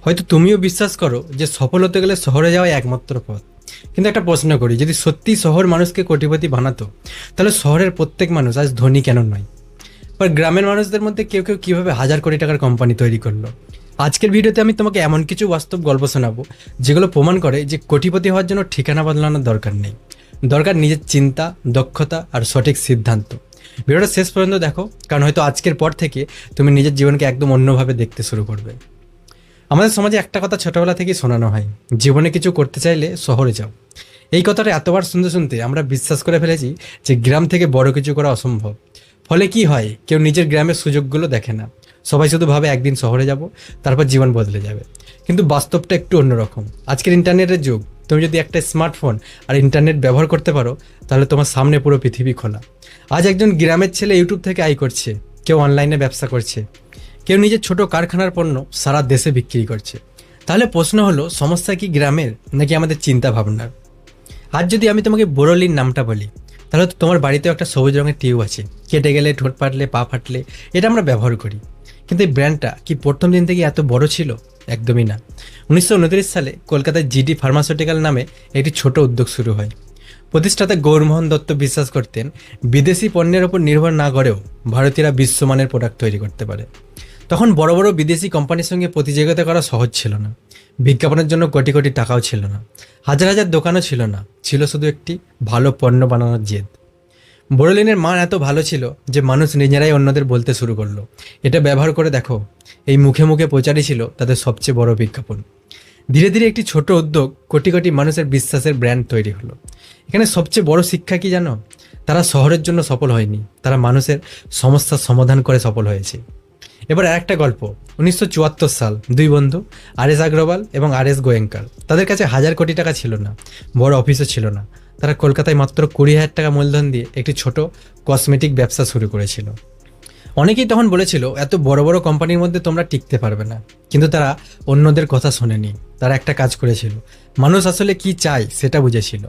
হয়তো তুমিও বিশ্বাস করো যে সফল হতে গেলে শহরে যাওয়া একমাত্র পথ। কিন্তু একটা প্রশ্ন করি, যদি সত্যি শহর মানুষকে কোটিপতি বানাতো, তাহলে শহরের প্রত্যেক মানুষ আজ ধনী কেন নয়? বা গ্রামের মানুষদের মধ্যে কেউ কেউ কীভাবে হাজার কোটি টাকার কোম্পানি তৈরি করলো? আজকের ভিডিওতে আমি তোমাকে এমন কিছু বাস্তব গল্প শোনাবো যেগুলো প্রমাণ করে যে কোটিপতি হওয়ার জন্য ঠিকানা বদলানোর দরকার নেই, দরকার নিজের চিন্তা, দক্ষতা আর সঠিক সিদ্ধান্ত। ভিডিওটা শেষ পর্যন্ত দেখো, কারণ হয়তো আজকের পর থেকে তুমি নিজের জীবনকে একদম অন্যভাবে দেখতে শুরু করবে। আমাদের সমাজে একটা কথা ছোটবেলা থেকেই শোনানো হয়, জীবনে কিছু করতে চাইলে শহরে যাও। এই কথাটা এতবার শুনতে শুনতে আমরা বিশ্বাস করে ফেলেছি যে গ্রাম থেকে বড় কিছু করা অসম্ভব। ফলে কি হয়, কেউ নিজের গ্রামের সুযোগগুলো দেখে না। সবাই শুধু ভাবে একদিন শহরে যাব, তারপর জীবন বদলে যাবে। কিন্তু বাস্তবটা একটু অন্যরকম। আজকের ইন্টারনেটের যুগ। তুমি যদি একটা স্মার্টফোন আর ইন্টারনেট ব্যবহার করতে পারো, তাহলে তোমার সামনে পুরো পৃথিবী খোলা। আজ একজন গ্রামের ছেলে ইউটিউব থেকে আয় করছে, কেউ অনলাইনে ব্যবসা করছে, কেউ নিজের ছোট কারখানার পণ্য সারা দেশে বিক্রি করছে। তাহলে প্রশ্ন হলো, সমস্যা কি গ্রামের নাকি আমাদের চিন্তা ভাবনার? আজ যদি আমি তোমাকে বোরোলিন নামটা বলি, তাহলে তো তোমার বাড়িতেও একটা সবুজ রঙের টিউব আছে। কেটে গেলে, ঠোঁট ফাটলে, পা ফাটলে এটা আমরা ব্যবহার করি। কিন্তু এই ব্র্যান্ডটা কি প্রথম দিন থেকে এত বড় ছিল? একদমই না। 1929 সালে কলকাতায় জিডি ফার্মাসিউটিক্যাল নামে একটি ছোট উদ্যোগ শুরু হয়। প্রতিষ্ঠাতা গৌরমোহন দত্ত বিশ্বাস করতেন, বিদেশি পণ্যের ওপর নির্ভর না করেও ভারতীয়রা বিশ্বমানের প্রোডাক্ট তৈরি করতে পারে। তখন বড় বড় বিদেশি কোম্পানির সঙ্গে প্রতিযোগিতা করা সহজ ছিল না। বিজ্ঞাপনের জন্য কোটি কোটি টাকাও ছিল না, হাজার হাজার দোকানও ছিল না। ছিল শুধু একটি ভালো পণ্য বানানোর জেদ। বোরোলিনের মান এত ভালো ছিল যে মানুষ নিজেরাই অন্যদের বলতে শুরু করলো, এটা ব্যবহার করে দেখো। এই মুখে মুখে প্রচারই ছিল তাদের সবচেয়ে বড় বিজ্ঞাপন। ধীরে ধীরে একটি ছোট উদ্যোগ কোটি কোটি মানুষের বিশ্বাসের ব্র্যান্ড তৈরি হলো। এখানে সবচেয়ে বড় শিক্ষা কি জানো? তারা শহরের জন্য সফল হয়নি, তারা মানুষের সমস্যার সমাধান করে সফল হয়েছে। এবার আরেকটা গল্প। 1974 সাল, দুই বন্ধু আর.এস. আগ্রওয়াল এবং আর.এস. গোয়েঙ্কার। তাদের কাছে হাজার কোটি টাকা ছিল না, বড় অফিসও ছিল না। তারা কলকাতায় মাত্র 20,000 টাকা মূলধন দিয়ে একটি ছোট কসমেটিক ব্যবসা শুরু করেছিল। অনেকেই তখন বলেছিল, এত বড় বড় কোম্পানির মধ্যে তোমরা টিকতে পারবে না। কিন্তু তারা অন্যদের কথা শোনেনি। তারা একটা কাজ করেছিল, মানুষ আসলে কি চায় সেটা বুঝেছিল।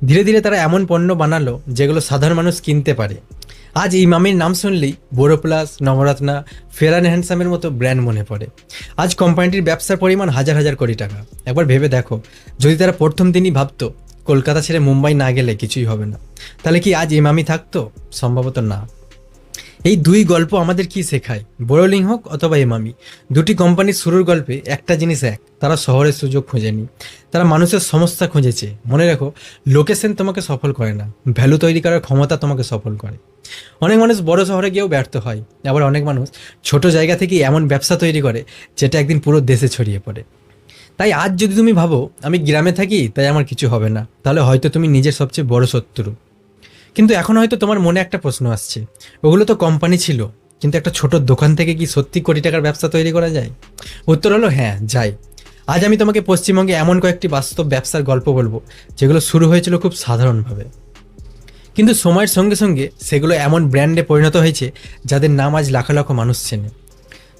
ধীরে ধীরে তারা এমন পণ্য বানালো যেগুলো সাধারণ মানুষ কিনতে পারে। আজ এই মামির নাম শুনলেই বোরোপ্লাস, নবরত্না, ফেয়ার অ্যান্ড হ্যান্ডসামের মতো ব্র্যান্ড মনে পড়ে। আজ কোম্পানিটির ব্যবসার পরিমাণ হাজার হাজার কোটি টাকা। একবার ভেবে দেখো, যদি তারা প্রথম দিনই ভাবতো কলকাতা ছেড়ে মুম্বাই না গেলে কিছুই হবে না, তাহলে কি আজ এই মামি থাকতো? সম্ভবত না। এই দুই গল্প আমাদের কি শেখায়? বোরোলিন হোক অথবা এমামি, দুটি কোম্পানির শুরুর গল্পে একটা জিনিস এক, তারা শহরের সুযোগ খোঁজেনি, তারা মানুষের সমস্যা খুঁজেছে। মনে রাখো, লোকেশন তোমাকে সফল করে না, ভ্যালু তৈরি করার ক্ষমতা তোমাকে সফল করে। অনেক মানুষ বড় শহরে গিয়েও ব্যর্থ হয়, আবার অনেক মানুষ ছোট জায়গা থেকেই এমন ব্যবসা তৈরি করে যেটা একদিন পুরো দেশে ছড়িয়ে পড়ে। তাই আজ যদি তুমি ভাবো আমি গ্রামে থাকি তাই আমার কিছু হবে না, তাহলে হয়তো তুমি নিজের সবচেয়ে বড় শত্রু। কিন্তু এখন হয়তো তোমার মনে একটা প্রশ্ন আসছে, ওগুলো তো কোম্পানি ছিল, কিন্তু একটা ছোট দোকান থেকে কি সত্যি কোটি টাকার ব্যবসা তৈরি করা যায়? উত্তর হলো হ্যাঁ, যায়। আজ আমি তোমাকে পশ্চিমবঙ্গে এমন কয়েকটি বাস্তব ব্যবসার গল্প বলবো যেগুলো শুরু হয়েছিল খুব সাধারণভাবে, কিন্তু সময়ের সঙ্গে সঙ্গে সেগুলো এমন ব্র্যান্ডে পরিণত হয়েছে যাদের নাম আজ লাখ লাখ মানুষ চেনে।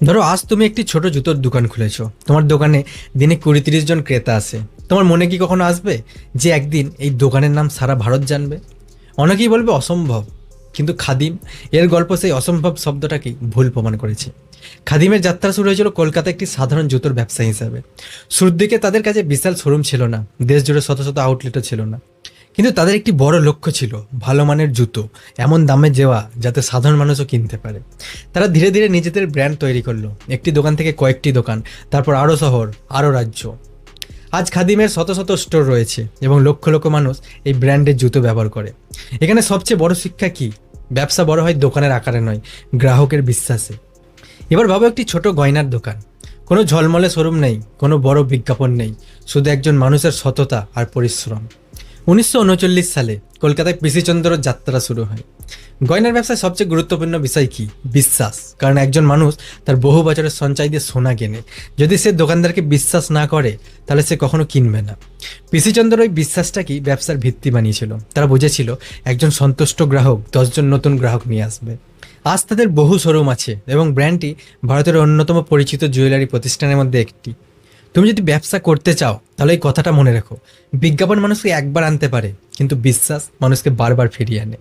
ধরো, আজ তুমি একটি ছোট জুতোর দোকান খুলেছো। তোমার দোকানে দিনে 20-30 জন ক্রেতা আসে। তোমার মনে কি কখনো আসবে যে একদিন এই দোকানের নাম সারা ভারত জানবে? অনেকেই বলবে অসম্ভব, কিন্তু খাদিম এর গল্প সেই অসম্ভব শব্দটাকেই ভুল প্রমাণ করেছে। খাদিমের যাত্রা শুরু হয়েছিল কলকাতা একটি সাধারণ জুতোর ব্যবসা হিসাবে। শুরুর দিকে তাদের কাছে বিশাল শোরুম ছিল না, দেশ জুড়ে শত শত আউটলেটও ছিল না। কিন্তু তাদের একটি বড় লক্ষ্য ছিল, ভালো মানের জুতো এমন দামে দেওয়া যাতে সাধারণ মানুষও কিনতে পারে। তারা ধীরে ধীরে নিজেদের ব্র্যান্ড তৈরি করলো, একটি দোকান থেকে কয়েকটি দোকান, তারপর আরও শহর, আরও রাজ্য। আজ খাদিমের শত শত স্টোর রয়েছে এবং লক্ষ লক্ষ মানুষ এই ব্র্যান্ডের জুতো ব্যবহার করে। এখানে সবচেয়ে বড় শিক্ষা কি? ব্যবসা বড় হয় দোকানের আকারে নয়, গ্রাহকের বিশ্বাসে। এবার ভাবো, একটি ছোট গয়নার দোকান, কোনো ঝলমলে শোরুম নেই, কোনো বড় বিজ্ঞাপন নেই, শুধু একজন মানুষের সততা আর পরিশ্রম। 1939 সালে কলকাতায় পিসিচন্দ্রর যাত্রা শুরু হয়। গয়নার ব্যবসায় সবচেয়ে গুরুত্বপূর্ণ বিষয় কি? বিশ্বাস। কারণ একজন মানুষ তার বহু বছরের সঞ্চয় দিয়ে সোনা কেনে, যদি সে দোকানদারকে বিশ্বাস না করে তাহলে সে কখনো কিনবে না। পিসিচন্দ্র ওই বিশ্বাসটাকেই ব্যবসার ভিত্তি বানিয়েছিল। তারা বুঝেছিল একজন সন্তুষ্ট গ্রাহক 10 জন নতুন গ্রাহক নিয়ে আসবে। আজ তাদের বহু শোরুম আছে এবং ব্র্যান্ডটি ভারতের অন্যতম পরিচিত জুয়েলারি প্রতিষ্ঠানের মধ্যে একটি। তুমি যদি ব্যবসা করতে চাও তাহলে এই কথাটা মনে রেখো, বিজ্ঞাপন মানুষকে একবার আনতে পারে, কিন্তু বিশ্বাস মানুষকে বারবার ফিরিয়ে আনে।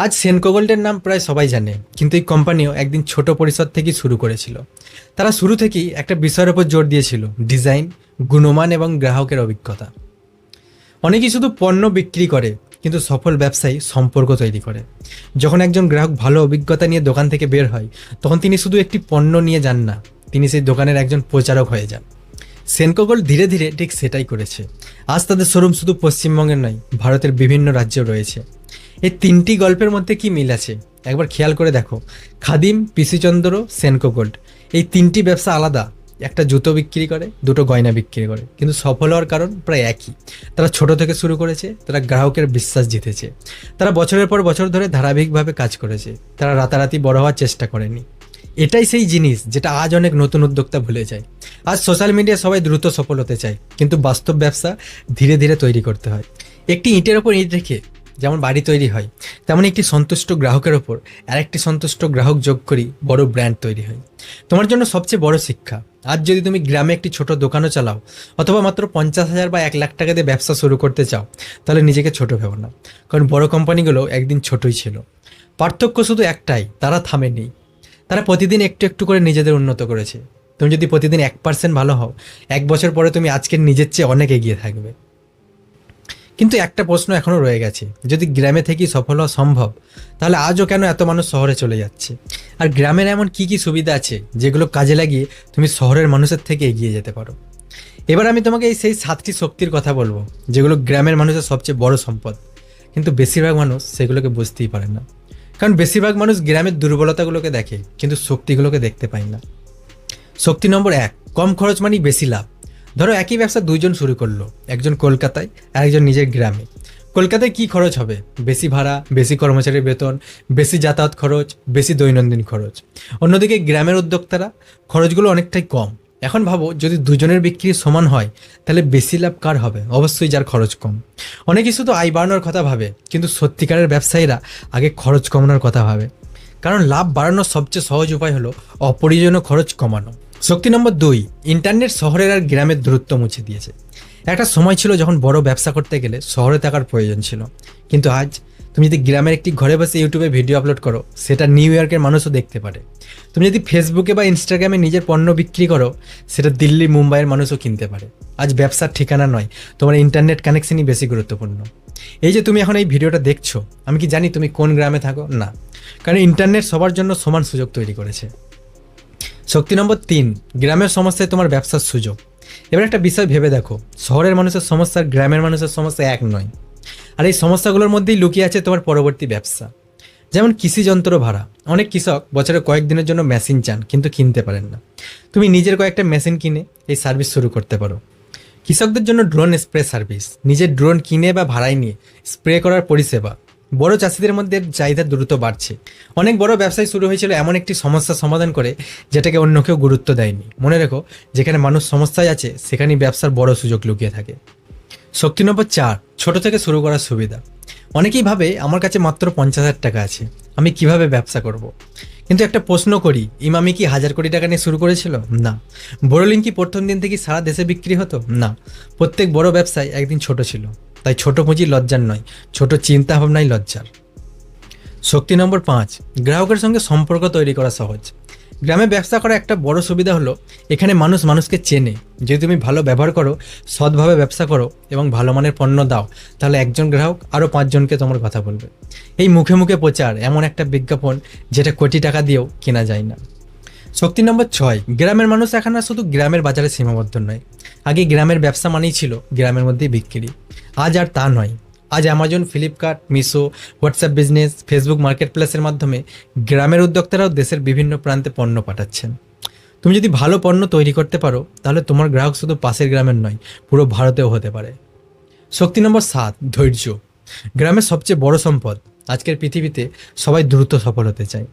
আজ সেনকো গোল্ডের নাম প্রায় সবাই জানে, কিন্তু এই কোম্পানিও একদিন ছোট পরিসর থেকেই শুরু করেছিল। তারা শুরু থেকেই একটা বিষয়ের উপর জোর দিয়েছিল, ডিজাইন, গুণমান এবং গ্রাহকের অভিজ্ঞতা। অনেকেই শুধু পণ্য বিক্রি করে, কিন্তু সফল ব্যবসায়ী সম্পর্ক তৈরি করে। যখন একজন গ্রাহক ভালো অভিজ্ঞতা নিয়ে দোকান থেকে বের হয়, তখন তিনি শুধু একটি পণ্য নিয়ে যান না, তিনি সেই দোকানের একজন প্রচারক হয়ে যান। সেনকো গোল্ড ধীরে ধীরে ঠিক সেটাই করেছে। আজ তাদের শোরুম শুধু পশ্চিমবঙ্গের নয়, ভারতের বিভিন্ন রাজ্যেও রয়েছে। এই তিনটি গল্পের মধ্যে কি মিল আছে একবার খেয়াল করে দেখো। খাদিম, পিসিচন্দ্র, সেনকো গোল্ড, এই তিনটি ব্যবসা আলাদা। একটা জুতো বিক্রি করে, দুটো গয়না বিক্রি করে, কিন্তু সফল হওয়ার কারণ প্রায় একই। তারা ছোট থেকে শুরু করেছে, তারা গ্রাহকের বিশ্বাস জিতেছে, তারা বছরের পর বছর ধরে ধারাবাহিকভাবে কাজ করেছে, তারা রাতারাতি বড় হওয়ার চেষ্টা করেনি। এটাই সেই জিনিস যেটা আজ অনেক নতুন উদ্যোক্তা ভুলে যায়। আজ সোশ্যাল মিডিয়া সবাই দ্রুত সফল হতে চায়, কিন্তু বাস্তব ব্যবসা ধীরে ধীরে তৈরি করতে হয়। একটি ইটের ওপর ইট রেখে যেমন বাড়ি তৈরি হয়, তেমন একটি সন্তুষ্ট গ্রাহকের ওপর আরেকটি সন্তুষ্ট গ্রাহক যোগ করি বড় ব্র্যান্ড তৈরি হয়। তোমার জন্য সবচেয়ে বড় শিক্ষা, আজ যদি তুমি গ্রামে একটি ছোট দোকানও চালাও, অথবা মাত্র 50,000 বা 1 লাখ টাকা দিয়ে ব্যবসা শুরু করতে চাও, তাহলে নিজেকে ছোট ভেবো না, কারণ বড় কোম্পানিগুলো একদিন ছোটই ছিল। পার্থক্য শুধু একটাই, তারা থামেনি। তারা প্রতিদিন একটু একটু করে নিজেদের উন্নত করেছে। তুমি যদি প্রতিদিন 1% ভালো হও, 1 বছর পরে তুমি আজকের নিজের চেয়ে অনেক এগিয়ে থাকবে। কিন্তু একটা প্রশ্ন এখনও রয়ে গেছে, যদি গ্রামে থেকেই সফল হওয়া সম্ভব, তাহলে আজও কেন এত মানুষ শহরে চলে যাচ্ছে? আর গ্রামের এমন কি কি সুবিধা আছে যেগুলো কাজে লাগিয়ে তুমি শহরের মানুষের থেকে এগিয়ে যেতে পারো? এবার আমি তোমাকে সেই 7টি শক্তির কথা বলবো, যেগুলো গ্রামের মানুষের সবচেয়ে বড় সম্পদ, কিন্তু বেশিরভাগ মানুষ সেগুলোকে বুঝতেই পারে না। কারণ বেশিরভাগ মানুষ গ্রামের দুর্বলতাগুলোকে দেখে, কিন্তু শক্তিগুলোকে দেখতে পায় না। শক্তি নম্বর 1, কম খরচ মানেই বেশি লাভ। ধরো একই ব্যবসা দুইজন শুরু করলো, একজন কলকাতায় আর একজন নিজের গ্রামে। কলকাতায় কি খরচ হবে? বেশি ভাড়া, বেশি কর্মচারীর বেতন, বেশি যাতায়াত খরচ, বেশি দৈনন্দিন খরচ। অন্যদিকে গ্রামের উদ্যোক্তারা খরচগুলো অনেকটাই কম। এখন ভাবো, যদি দুজনের বিক্রি সমান হয়, তাহলে বেশি লাভ কার হবে? অবশ্যই যার খরচ কম। অনেকেই শুধু আয় বাড়ানোর কথা ভাবে, কিন্তু সত্যিকারের ব্যবসায়ীরা আগে খরচ কমানোর কথা ভাবে। কারণ লাভ বাড়ানোর সবচেয়ে সহজ উপায় হলো অপ্রয়োজনীয় খরচ কমানো। শক্তি নম্বর 2, ইন্টারনেট শহরের আর গ্রামের দূরত্ব মুছে দিয়েছে। একটা সময় ছিল যখন বড় ব্যবসা করতে গেলে শহরে থাকার প্রয়োজন ছিল, কিন্তু আজ তুমি যদি গ্রামের একটি ঘরে বসে ইউটিউবে ভিডিও আপলোড করো, সেটা নিউ ইয়র্কের মানুষও দেখতে পারে। তুমি যদি ফেসবুকে বা ইনস্টাগ্রামে নিজের পণ্য বিক্রি করো, সেটা দিল্লি, মুম্বাইয়ের মানুষও কিনতে পারে। আজ ব্যবসার ঠিকানা নয়, তোমার ইন্টারনেট কানেকশনই বেশি গুরুত্বপূর্ণ। এই যে তুমি এখন এই ভিডিওটা দেখছো, আমি কি জানি তুমি কোন গ্রামে থাকো? না, কারণ ইন্টারনেট সবার জন্য সমান সুযোগ তৈরি করেছে। শক্তি নম্বর 3, গ্রামের সমস্যায় তোমার ব্যবসার সুযোগ। এবার একটা বিষয় ভেবে দেখো, শহরের মানুষের সমস্যা আর গ্রামের মানুষের সমস্যা এক নয়। আর এই সমস্যাগুলোর মধ্যেই লুকিয়ে আছে তোমার পরবর্তী ব্যবসা। যেমন কৃষি যন্ত্র ভাড়া, অনেক কৃষক বছরে কয়েকদিনের জন্য মেশিন চান, কিন্তু কিনতে পারেন না। তুমি নিজের কয়েকটা মেশিন কিনে এই সার্ভিস শুরু করতে পারো। কৃষকদের জন্য ড্রোন স্প্রে সার্ভিস, নিজের ড্রোন কিনে বা ভাড়ায় নিয়ে স্প্রে করার পরিষেবা। বড় চাষিদের মধ্যে চাহিদা দ্রুত বাড়ছে। অনেক বড় ব্যবসায় শুরু হয়েছিল এমন একটি সমস্যা সমাধান করে, যেটাকে অন্য কেউ গুরুত্ব দেয়নি। মনে রেখো, যেখানে মানুষ সমস্যায় আছে, সেখানেই ব্যবসার বড় সুযোগ লুকিয়ে থাকে। শক্তি নম্বর 4, ছোট থেকে শুরু করার সুবিধা। অনেকেই ভাবে আমার কাছে মাত্র 50,000 টাকা আছে, আমি কিভাবে ব্যবসা করব। কিন্তু একটা প্রশ্ন করি, ইমামি কি 1,000 কোটি টাকা নিয়ে শুরু করেছিল? না। বোরোলিন কি প্রথম দিন থেকে সারা দেশে বিক্রি হতো? না। প্রত্যেক বড় ব্যবসায় একদিন ছোট ছিল। তাই ছোট পুঁজি লজ্জার নয়, ছোট চিন্তা ভাবনাই লজ্জার। শক্তি নম্বর 5, গ্রাহকের সঙ্গে সম্পর্ক তৈরি করা সহজ। গ্রামে ব্যবসা করা একটা বড় সুবিধা হলো, এখানে মানুষ মানুষকে চেনে। যদি তুমি ভালো ব্যবহার করো, সৎভাবে ব্যবসা করো এবং ভালো মানের পণ্য দাও, তাহলে একজন গ্রাহক আরও 5 জনকে তোমার কথা বলবে। এই মুখে মুখে প্রচার এমন একটা বিজ্ঞাপন, যেটা কোটি টাকা দিয়েও কেনা যায় না। শক্তি নম্বর 6, গ্রামের মানুষ এখন আর শুধু গ্রামের বাজারে সীমাবদ্ধ নয়। আগে গ্রামের ব্যবসা মানেই ছিল গ্রামের মধ্যেই বিক্রি। আজ আর তা নয়। আজ Amazon, Flipkart, Meesho, WhatsApp business, Facebook market প্লেসের মাধ্যমে গ্রামের উদ্যোক্তারাও দেশের বিভিন্ন প্রান্তে পণ্য পাঠাচ্ছেন। তুমি যদি ভালো পণ্য তৈরি করতে পারো, তাহলে তোমার গ্রাহক শুধু পাশের গ্রামের নয়, পুরো ভারতেও হতে পারে। শক্তি নম্বর 7, ধৈর্য। গ্রামের সবচেয়ে বড় সম্পদ। আজকের পৃথিবীতে সবাই দ্রুত সফল হতে চায়,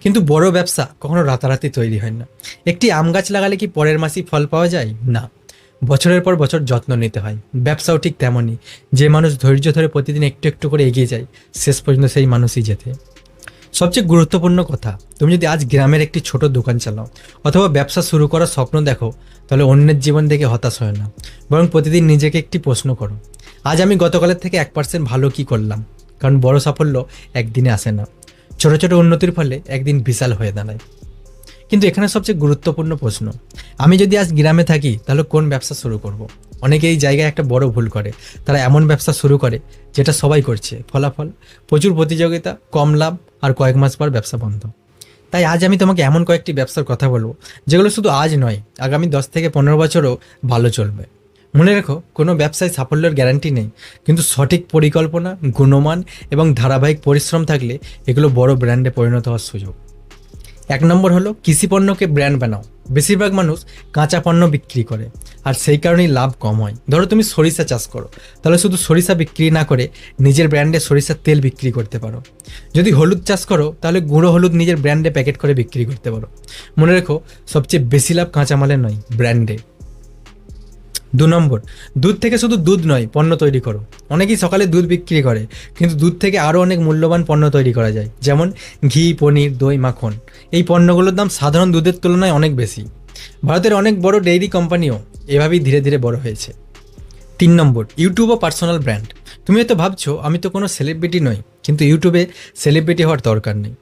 কিন্তু বড় ব্যবসা কখনো রাতারাতি তৈরি হয় না। একটি আম গাছ লাগালে কি পরের মাসেই ফল পাওয়া যায়? না, বছরের পর বছর যত্ন নিতে হয়। ব্যবসাও ঠিক তেমনই। যে মানুষ ধৈর্য ধরে প্রতিদিন একটু একটু করে এগিয়ে যায়, শেষ পর্যন্ত সেই মানুষই জেতে। সবচেয়ে গুরুত্বপূর্ণ কথা, তুমি যদি আজ গ্রামের একটি ছোট দোকান চালাও অথবা ব্যবসা শুরু করার স্বপ্ন দেখো, তাহলে অন্যের জীবন দেখে হতাশ হয় না, বরং প্রতিদিন নিজেকে একটি প্রশ্ন করো, আজ আমি গতকালের থেকে 1% ভালো কি করলাম? কারণ বড় সাফল্য একদিনে আসে না, ছোট ছোট উন্নতির ফলে একদিন বিশাল হয়ে দাঁড়ায়। কিন্তু এখানে সবচেয়ে গুরুত্বপূর্ণ প্রশ্ন, আমি যদি আজ গ্রামে থাকি তাহলে কোন ব্যবসা শুরু করব। অনেকে এই জায়গায় একটা বড় ভুল করে, তারা এমন ব্যবসা শুরু করে যেটা সবাই করছে, ফলাফল প্রচুর প্রতিযোগিতা, কম লাভ, আর কয়েক মাস পর ব্যবসা বন্ধ। তাই আজ আমি তোমাকে এমন কয়েকটি ব্যবসার কথা বলবো যেগুলো শুধু আজ নয়, আগামী 10 থেকে 15 বছরও ভালো চলবে। মনে রেখো, কোনো ব্যবসায় সাফল্যের গ্যারান্টি নেই, কিন্তু সঠিক পরিকল্পনা, গুণমান এবং ধারাবাহিক পরিশ্রম থাকলে এগুলো বড় ব্র্যান্ডে পরিণত হওয়ার সুযোগ। 1 নম্বর হলো কৃষি পণ্যকে ব্র্যান্ড বানাও। বেশিরভাগ মানুষ কাঁচা পণ্য বিক্রি করে, আর সেই কারণেই লাভ কম হয়। ধরো তুমি সরিষা চাষ করো, তাহলে শুধু সরিষা বিক্রি না করে নিজের ব্র্যান্ডে সরিষার তেল বিক্রি করতে পারো। যদি হলুদ চাষ করো, তাহলে গুঁড়ো হলুদ নিজের ব্র্যান্ডে প্যাকেট করে বিক্রি করতে পারো। মনে রেখো, সবচেয়ে বেশি লাভ কাঁচামালে নয়, ব্র্যান্ডে। 2 নম্বর, দুধ থেকে শুধু দুধ নয়, পণ্য তৈরি করো। অনেকেই সকালে দুধ বিক্রি করে, কিন্তু দুধ থেকে আরও অনেক মূল্যবান পণ্য তৈরি করা যায়, যেমন ঘি, পনির, দই, মাখন। এই পণ্যগুলোর দাম সাধারণ দুধের তুলনায় অনেক বেশি। ভারতের অনেক বড় ডেইরি কোম্পানিও এভাবেই ধীরে ধীরে বড় হয়েছে। 3 নম্বর, ইউটিউব ও পার্সোনাল ব্র্যান্ড। তুমি হয়তো ভাবছো আমি তো কোনো সেলিব্রিটি নই, কিন্তু ইউটিউবে সেলিব্রিটি হওয়ার দরকার নেই।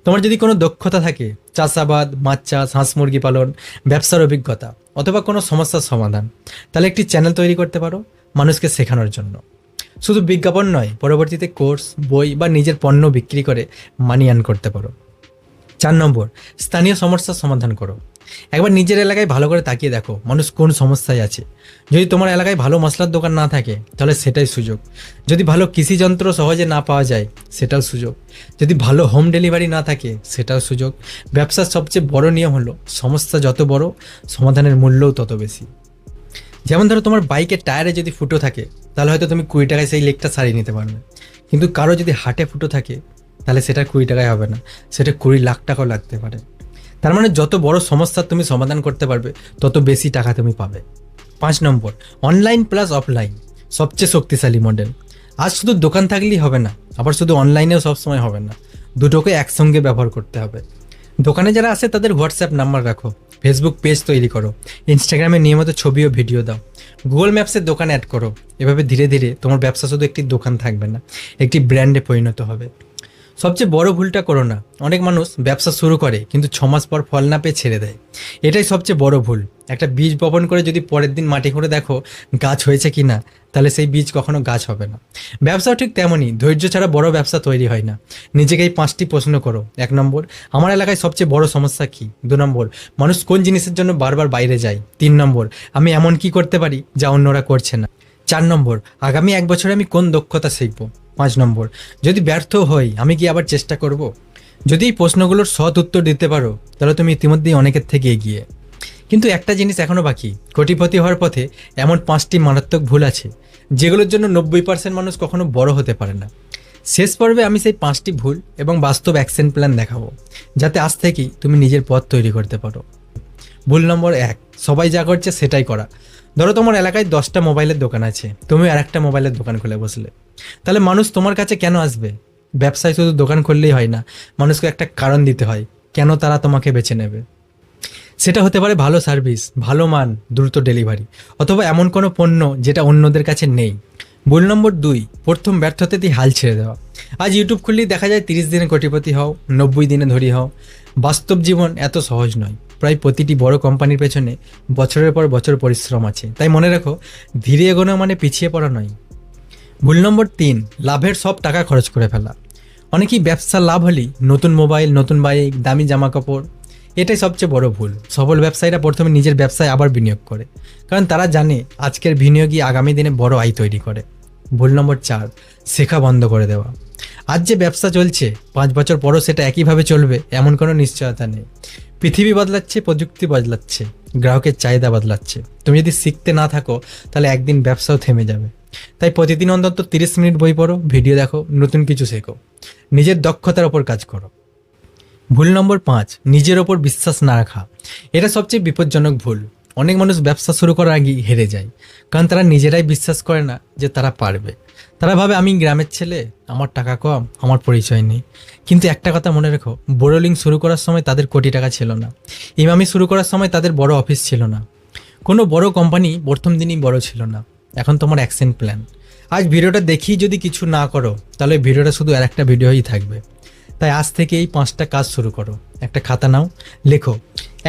তোমার যদি কোনো দক্ষতা থাকে, চাষাবাদ, মাছ চাষ, হাঁস মুরগি পালন, ব্যবসার অভিজ্ঞতা অথবা কোনো সমস্যার সমাধান, তাহলে একটি চ্যানেল তৈরি করতে পারো মানুষকে শেখানোর জন্য। শুধু বিজ্ঞাপন নয়, পরবর্তীতে কোর্স, বই বা নিজের পণ্য বিক্রি করে মানি আর্ন করতে পারো। 4 নম্বর, স্থানীয় সমস্যার সমাধান করো। একবার নিজের এলাকায় ভালো করে তাকিয়ে দেখো মানুষ কোন সমস্যায় আছে। যদি তোমার এলাকায় ভালো মশলার দোকান না থাকে, তাহলে সেটাই সুযোগ। যদি ভালো কৃষি যন্ত্র সহজে না পাওয়া যায়, সেটাও সুযোগ। যদি ভালো হোম ডেলিভারি না থাকে, সেটাও সুযোগ। ব্যবসার সবচেয়ে বড় নিয়ম হলো, সমস্যা যত বড়, সমাধানের মূল্যও তত বেশি। যেমন ধরো, তোমার বাইকের টায়ারে যদি ফুটো থাকে, তাহলে হয়তো তুমি 20 টাকায় সেই লেকটা সারিয়ে নিতে পারবে। কিন্তু কারো যদি হাটে ফুটো থাকে, তাহলে সেটা 20 টাকায় হবে না, সেটা 20 লাখ টাকাও লাগতে পারে। তার মানে যত বড় সমস্যার তুমি সমাধান করতে পারবে, তত বেশি টাকা তুমি পাবে। 5 নম্বর, অনলাইন প্লাস অফলাইন, সবচেয়ে শক্তিশালী মডেল। আজ শুধু দোকান থাকলেই হবে না, আবার শুধু অনলাইনেও সবসময় হবে না, দুটোকে একসঙ্গে ব্যবহার করতে হবে। দোকানে যারা আসে তাদের হোয়াটসঅ্যাপ নাম্বার রাখো, ফেসবুক পেজ তৈরি করো, ইনস্টাগ্রামে নিয়মিত ছবি ও ভিডিও দাও, গুগল ম্যাপসে দোকান অ্যাড করো। এভাবে ধীরে ধীরে তোমার ব্যবসা শুধু একটি দোকান থাকবে না, একটি ব্র্যান্ডে পরিণত হবে। সবচেয়ে বড় ভুলটা করো না। অনেক মানুষ ব্যবসা শুরু করে কিন্তু 6 মাস পর ফল না পেয়ে ছেড়ে দেয়। এটাই সবচেয়ে বড় ভুল। একটা বীজ বপন করে যদি পরের দিন মাটি খুঁড়ে দেখো গাছ হয়েছে কি না, তাহলে সেই বীজ কখনো গাছ হবে না। ব্যবসাও ঠিক তেমনই, ধৈর্য ছাড়া বড় ব্যবসা তৈরি হয় না। নিজেকেই 5টি প্রশ্ন করো। 1 নম্বর, আমার এলাকায় সবচেয়ে বড় সমস্যা কী? 2 নম্বর, মানুষ কোন জিনিসের জন্য বারবার বাইরে যায়? 3 নম্বর, আমি এমন কি করতে পারি যা অন্যরা করছে না? 4 নম্বর, আগামী 1 বছরে আমি কোন দক্ষতা শিখব? 5 নম্বর, যদি ব্যর্থ হই আমি কি আবার চেষ্টা করব? যদি এই প্রশ্নগুলোর সৎ উত্তর দিতে পারো, তাহলে তুমি ইতিমধ্যেই অনেকের থেকে এগিয়ে। কিন্তু একটা জিনিস এখনও বাকি। কোটিপতি হওয়ার পথে এমন 5টি মারাত্মক ভুল আছে যেগুলোর জন্য 90% মানুষ কখনো বড় হতে পারে না। শেষ পর্বে আমি সেই 5টি ভুল এবং বাস্তব অ্যাকশন প্ল্যান দেখাবো, যাতে আজ থেকেই তুমি নিজের পথ তৈরি করতে পারো। ভুল নম্বর 1, সবাই যা করছে সেটাই করা। ধরো তোমার এলাকায় 10টা মোবাইলের দোকান আছে, তুমি আর একটা মোবাইলের দোকান খুলে বসলে, তাহলে মানুষ তোমার কাছে কেন আসবে? ব্যবসায় শুধু দোকান খুললেই হয় না, মানুষকে একটা কারণ দিতে হয় কেন তারা তোমাকে বেছে নেবে। সেটা হতে পারে ভালো সার্ভিস, ভালো মান, দ্রুত ডেলিভারি, অথবা এমন কোনো পণ্য যেটা অন্যদের কাছে নেই। ভুল নম্বর 2, প্রথম ব্যর্থতাতেই হাল ছেড়ে দেওয়া। আজ ইউটিউব খুললেই দেখা যায় 30 দিনে কোটিপতি হও, 90 দিনে ধনী হও। বাস্তব জীবন এত সহজ নয়। প্রায় প্রতিটি বড় কোম্পানির পেছনে বছরের পর বছর পরিশ্রম আছে। তাই মনে রাখো, ধীরে এগোনো মানে পিছিয়ে পড়া নয়। ভুল নম্বর 3, লাভের সব টাকা খরচ করে ফেলা। অনেকেই ব্যবসার লাভ হলেই নতুন মোবাইল, নতুন বাইক, দামি জামা কাপড়। এটাই সবচেয়ে বড় ভুল। সফল ব্যবসায়ীরা প্রথমে নিজের ব্যবসায় আবার বিনিয়োগ করে, কারণ তারা জানে আজকের বিনিয়োগই আগামী দিনে বড় আয় তৈরি করে। ভুল নম্বর 4, শেখা বন্ধ করে দেওয়া। আজ যে ব্যবসা চলছে 5 বছর পরও সেটা একইভাবে চলবে এমন কোনো নিশ্চয়তা নেই। পৃথিবী বদলাচ্ছে, প্রযুক্তি বদলাচ্ছে, গ্রাহকের চাহিদা বদলাচ্ছে। তুমি যদি শিখতে না থাকো, তাহলে একদিন ব্যবসাও থেমে যাবে। তাই প্রতিদিন অন্তত 30 মিনিট বই পড়ো, ভিডিও দেখো, নতুন কিছু শেখো, নিজের দক্ষতার ওপর কাজ করো। ভুল নম্বর 5, নিজের ওপর বিশ্বাস না রাখা। এটা সবচেয়ে বিপজ্জনক ভুল। অনেক মানুষ ব্যবসা শুরু করার আগেই হেরে যায়, কারণ তারা নিজেরাই বিশ্বাস করে না যে তারা পারবে। তারা ভাবে আমি গ্রামের ছেলে, আমার টাকা কম, আমার পরিচয় নেই। কিন্তু একটা কথা মনে রেখো, বোরোলিং শুরু করার সময় তাদের কোটি টাকা ছিল না, ইমামি শুরু করার সময় তাদের বড় অফিস ছিল না, কোনো বড় কোম্পানি প্রথম দিনই বড় ছিল না। এখন তোমার অ্যাকশন প্ল্যান। আজ ভিডিওটা দেখেই যদি কিছু না করো তাহলে ভিডিওটা শুধু আর একটা ভিডিওই থাকবে। তাই আজ থেকে এই 5টা কাজ শুরু করো। একটা খাতা নাও, লেখো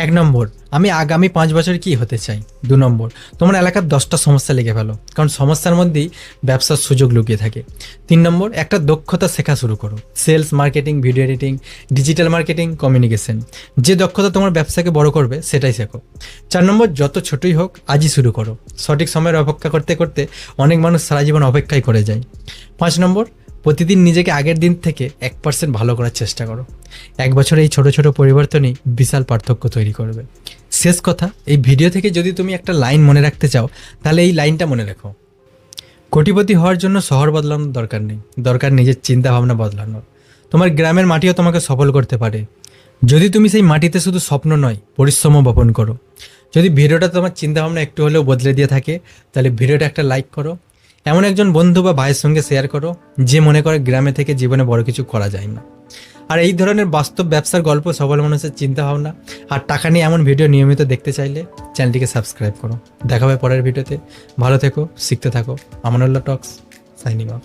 1 নম্বর, আমি আগামী 5 বছর কি হতে চাই। 2 নম্বর, তোমার এলাকার 10টা সমস্যা লিখে ফেলো, কারণ সমস্যার মধ্যেই ব্যবসার সুযোগ লুকিয়ে থাকে। 3 নম্বর, একটা দক্ষতা শেখা শুরু করো, sales, marketing, video editing, digital marketing, communication. যে দক্ষতা তোমার ব্যবসাকে বড় করবে সেটাই শেখো। 4 নম্বর, যত ছোটই হোক আজই শুরু করো। সঠিক সময়ের অপেক্ষা করতে করতে অনেক মানুষ সারা জীবন অপেক্ষাই করে যায়। 5 নম্বর, প্রতিদিন নিজেকে আগের দিন থেকে 1% ভালো করার চেষ্টা করো। 1 বছর এই ছোট ছোট পরিবর্তনই বিশাল পার্থক্য তৈরি করবে। শেষ কথা, এই ভিডিও থেকে যদি তুমি একটা লাইন মনে রাখতে চাও তাহলে এই লাইনটা মনে রেখো, কোটিপতি হওয়ার জন্য শহর বদলানোর দরকার নেই, দরকার নিজের চিন্তা ভাবনা বদলানোর। তোমার গ্রামের মাটিও তোমাকে সফল করতে পারে যদি তুমি সেই মাটিতে শুধু স্বপ্ন নয় পরিশ্রমও বপন করো। যদি ভিডিওটা তোমার চিন্তা ভাবনা একটু হলেও বদলে দিয়ে থাকে তাহলে ভিডিওটা একটা লাইক করো, এমন একজন বন্ধু বা ভাইয়ের সঙ্গে শেয়ার করো যে মনে করে গ্রামে থেকে জীবনে বড় কিছু করা যায় না। আর এই ধরনের বাস্তব ব্যবসার গল্প, সফল মানুষের চিন্তা ভাবনা আর টাকা নিয়ে এমন ভিডিও নিয়মিত দেখতে চাইলে চ্যানেলটিকে সাবস্ক্রাইব করো। দেখা হবে পরের ভিডিওতে। ভালো থেকো, শিখতে থাকো। আমানুল্লাহ টক্স, সাইনিং অফ।